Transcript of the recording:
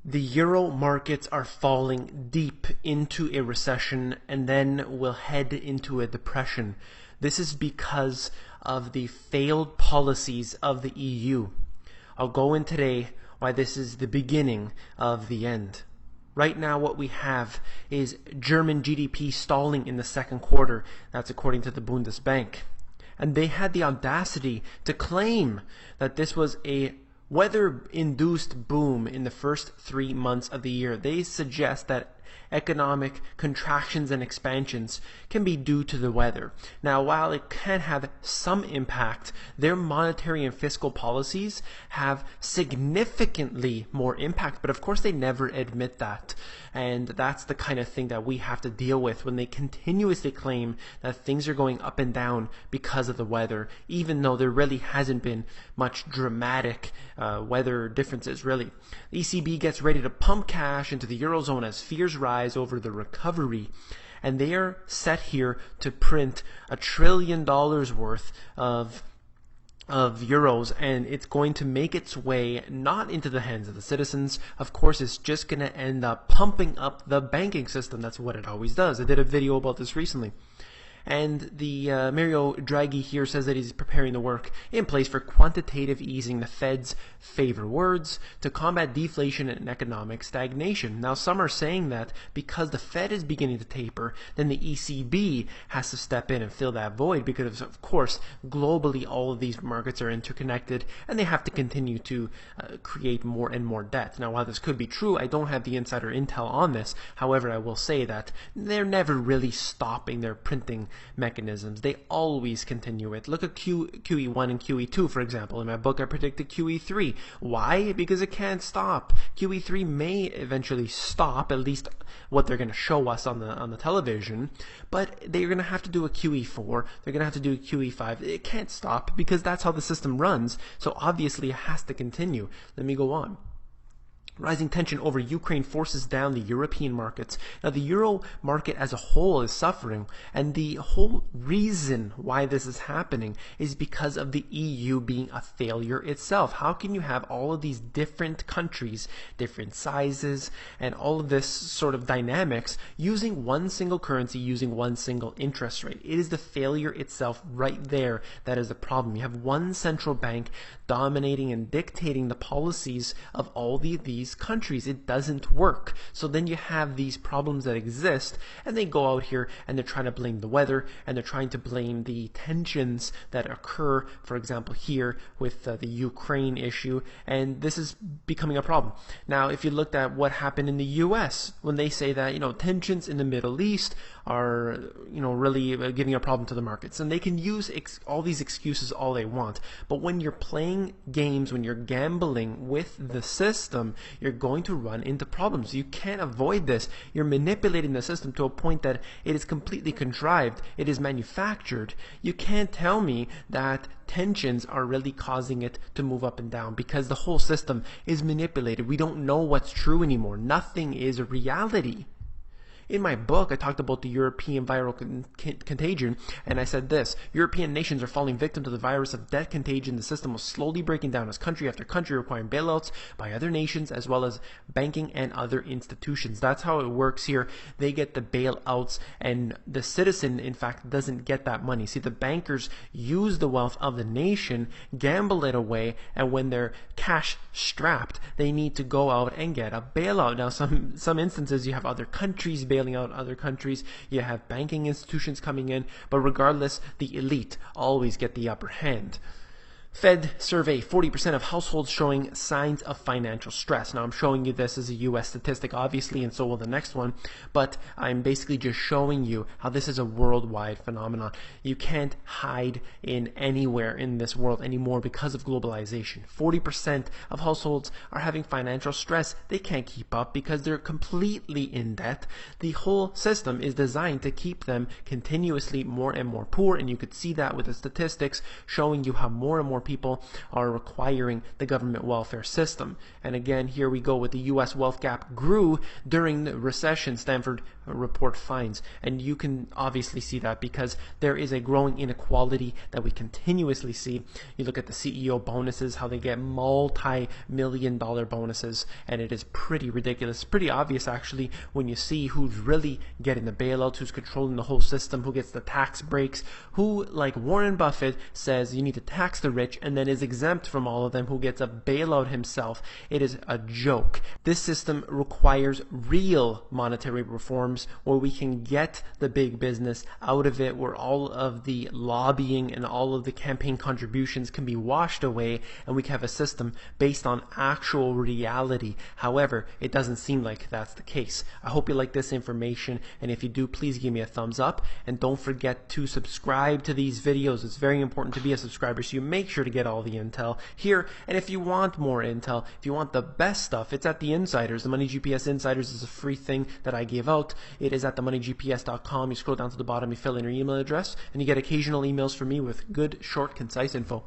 The euro markets are falling deep into a recession and then will head into a depression. This is because of the failed policies of the EU. I'll go in today why this is the beginning of the end. Right now what we have is German GDP stalling in the second quarter. That's according to the Bundesbank. And they had the audacity to claim that this was a weather-induced boom in the first 3 months of the year. They suggest that economic contractions and expansions can be due to the weather. Now, while it can have some impact, their monetary and fiscal policies have significantly more impact, but of course they never admit that. And that's the kind of thing that we have to deal with when they continuously claim that things are going up and down because of the weather, even though there really hasn't been much dramatic weather differences, really. The ECB gets ready to pump cash into the Eurozone as fears rise over the recovery. And they are set here to print $1 trillion worth of euros, and it's going to make its way not into the hands of the citizens. Of course, it's just going to end up pumping up the banking system. That's what it always does. I did a video about this recently. And the Mario Draghi here says that he's preparing the work in place for quantitative easing, the Fed's favorite words, to combat deflation and economic stagnation. Now, some are saying that because the Fed is beginning to taper, then the ECB has to step in and fill that void because, of course, globally all of these markets are interconnected and they have to continue to create more and more debt. Now, while this could be true, I don't have the insider intel on this. However, I will say that they're never really stopping their printing mechanisms. They always continue it. Look at QE1 and QE2, for example. In my book, I predicted QE3. Why? Because it can't stop. QE3 may eventually stop, at least what they're going to show us on the television, but they're going to have to do a QE4. They're going to have to do a QE5. It can't stop because that's how the system runs. So obviously it has to continue. Let me go on. Rising tension over Ukraine forces down the European markets. Now, the euro market as a whole is suffering, and the whole reason why this is happening is because of the EU being a failure itself. How can you have all of these different countries, different sizes, and all of this sort of dynamics using one single currency, using one single interest rate? It is the failure itself right there that is the problem. You have one central bank dominating and dictating the policies of all these countries. It doesn't work. So then you have these problems that exist, and they go out here and they're trying to blame the weather, and they're trying to blame the tensions that occur, for example, here with the Ukraine issue, and this is becoming a problem. Now, if you looked at what happened in the US, when they say that, tensions in the Middle East are, really giving a problem to the markets, and they can use all these excuses all they want, but when you're playing games, when you're gambling with the system, you're going to run into problems. You can't avoid this. You're manipulating the system to a point that it is completely contrived. It is manufactured. You can't tell me that tensions are really causing it to move up and down because the whole system is manipulated. We don't know what's true anymore. Nothing is a reality. In my book, I talked about the European viral contagion, and I said this: European nations are falling victim to the virus of debt contagion. The system was slowly breaking down as country after country requiring bailouts by other nations as well as banking and other institutions. That's how it works here. They get the bailouts, and the citizen, in fact, doesn't get that money. See, the bankers use the wealth of the nation, gamble it away, and when they're cash strapped, they need to go out and get a bailout. Now, some instances, you have other countries bailing out other countries, you have banking institutions coming in, but regardless, the elite always get the upper hand. Fed survey, 40% of households showing signs of financial stress. Now, I'm showing you this as a U.S. statistic, obviously, and so will the next one, but I'm basically just showing you how this is a worldwide phenomenon. You can't hide in anywhere in this world anymore because of globalization. 40% of households are having financial stress. They can't keep up because they're completely in debt. The whole system is designed to keep them continuously more and more poor, and you could see that with the statistics showing you how more and more more people are requiring the government welfare system. And again, here we go with the U.S. wealth gap grew during the recession, Stanford report finds. And you can obviously see that because there is a growing inequality that we continuously see. You look at the CEO bonuses, how they get multi-million-dollar bonuses, and it is pretty ridiculous. Pretty obvious, actually, when you see who's really getting the bailouts, who's controlling the whole system, who gets the tax breaks, who, like Warren Buffett, says you need to tax the rich and then is exempt from all of them, who gets a bailout himself. It is a joke. This system requires real monetary reforms where we can get the big business out of it, where all of the lobbying and all of the campaign contributions can be washed away, and we can have a system based on actual reality. However, it doesn't seem like that's the case. I hope you like this information, and if you do, please give me a thumbs up, and don't forget to subscribe to these videos. It's very important to be a subscriber, so you make sure to get all the intel here. And if you want more intel, if you want the best stuff, it's at the Insiders. The Money GPS Insiders is a free thing that I give out. It is at themoneygps.com. You scroll down to the bottom, you fill in your email address, and you get occasional emails from me with good, short, concise info.